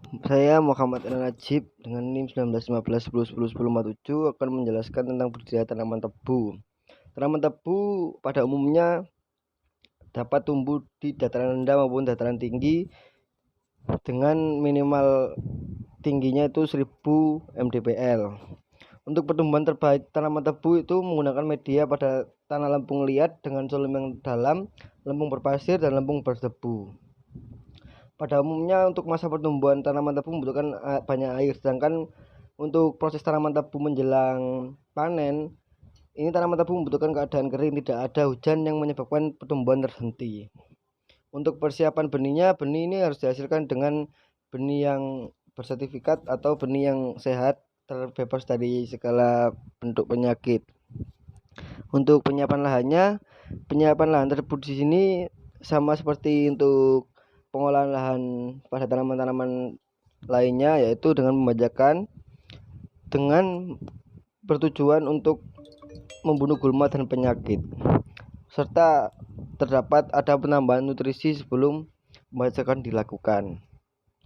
Saya Muhammad Najib dengan NIM 191510101047 akan menjelaskan tentang budidaya tanaman tebu. Tanaman tebu pada umumnya dapat tumbuh di dataran rendah maupun dataran tinggi dengan minimal tingginya itu 1000 mdpl. Untuk pertumbuhan terbaik tanaman tebu itu menggunakan media pada tanah lempung liat dengan sulam yang dalam, lempung berpasir, dan lempung berdebu. Pada umumnya untuk masa pertumbuhan tanaman tebu membutuhkan banyak air, sedangkan untuk proses tanaman tebu menjelang panen, ini tanaman tebu membutuhkan keadaan kering, tidak ada hujan yang menyebabkan pertumbuhan terhenti. Untuk persiapan benihnya, benih ini harus dihasilkan dengan benih yang bersertifikat atau benih yang sehat, terbebas dari segala bentuk penyakit. Untuk penyiapan lahan tersebut di sini sama seperti untuk pengolahan lahan pada tanaman-tanaman lainnya, yaitu dengan pembajakan dengan bertujuan untuk membunuh gulma dan penyakit, serta terdapat ada penambahan nutrisi sebelum pembajakan dilakukan.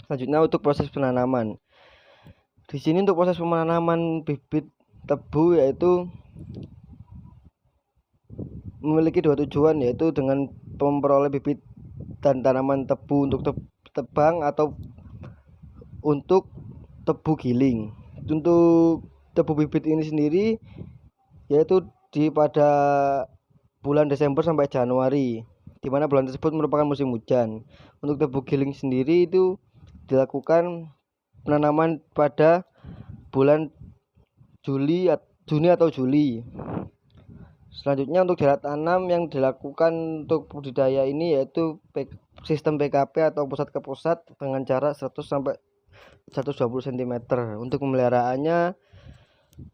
Selanjutnya untuk proses penanaman. Di sini untuk proses penanaman bibit tebu yaitu memiliki dua tujuan, yaitu dengan memperoleh bibit dan tanaman tebu untuk tebang atau untuk tebu giling. Untuk tebu bibit ini sendiri yaitu pada bulan Desember sampai Januari, di mana bulan tersebut merupakan musim hujan. Untuk tebu giling sendiri itu dilakukan penanaman pada bulan Juni atau Juli. Selanjutnya untuk jarak tanam yang dilakukan untuk budidaya ini yaitu sistem PKP atau pusat ke pusat dengan jarak 100 sampai 120 cm. Untuk pemeliharaannya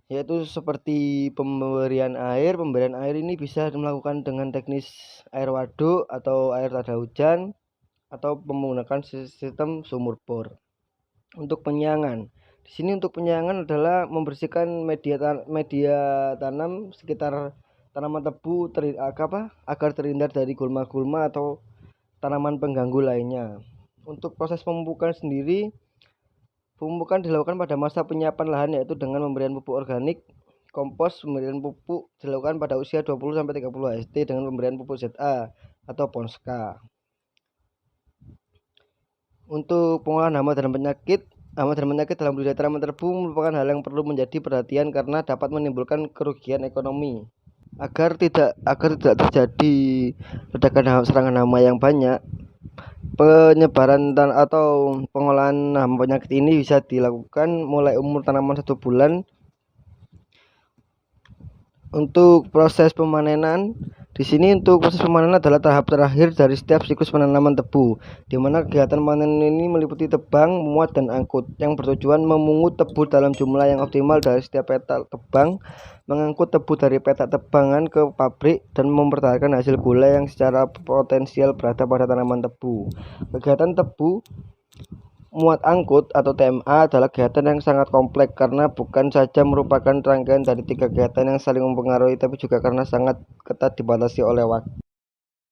yaitu seperti pemberian air ini bisa dilakukan dengan teknis air waduk atau air tada hujan atau menggunakan sistem sumur bor. Untuk penyiangan, di sini untuk penyiangan adalah membersihkan media tanam sekitar tanaman tebu agar terhindar dari gulma-gulma atau tanaman pengganggu lainnya. Untuk proses pemupukan sendiri, pemupukan dilakukan pada masa penyiapan lahan, yaitu dengan pemberian pupuk organik, kompos. Pemberian pupuk dilakukan pada usia 20-30 HST dengan pemberian pupuk ZA atau Ponska. Untuk pengolahan hama dan penyakit dalam budidaya tanaman tebu merupakan hal yang perlu menjadi perhatian karena dapat menimbulkan kerugian ekonomi. Agar tidak terjadi ledakan serangan hama yang banyak, penyebaran atau pengolahan hama penyakit ini bisa dilakukan mulai umur tanaman 1 bulan. Untuk proses pemanenan, di sini untuk proses pemanenan adalah tahap terakhir dari setiap siklus penanaman tebu, di mana kegiatan panen ini meliputi tebang, muat, dan angkut, yang bertujuan memungut tebu dalam jumlah yang optimal dari setiap petak tebang, mengangkut tebu dari petak tebangan ke pabrik, dan mempertahankan hasil gula yang secara potensial berada pada tanaman tebu. Kegiatan tebu muat angkut atau TMA adalah kegiatan yang sangat kompleks karena bukan saja merupakan rangkaian dari 3 kegiatan yang saling mempengaruhi, tapi juga karena sangat ketat dibatasi oleh waktu.